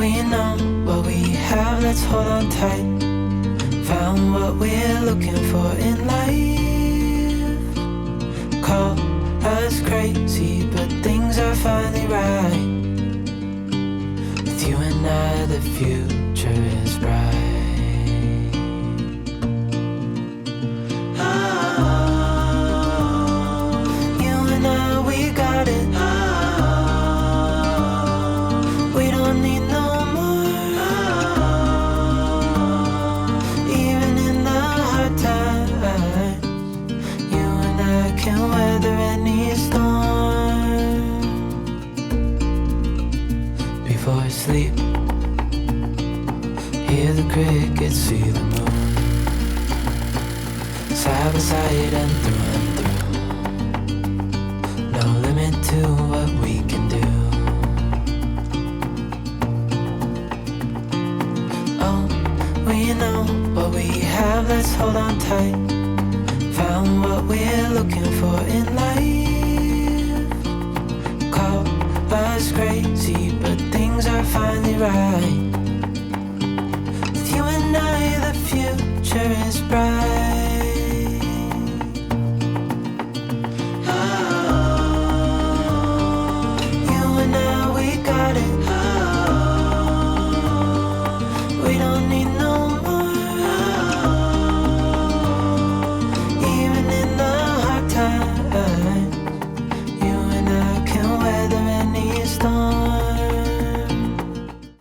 We know what we have, let's hold on tight. Found what we're looking for in life. Call us crazy, but things are finally right. With you and I, the future is bright. Sleep, hear the crickets, see the moon, side by side and through. No limit to what we can do. Oh, we know what we have, let's hold on tight. Found what we're looking for in life. Call us crazy, but things are finally right. With you and I, the future is bright.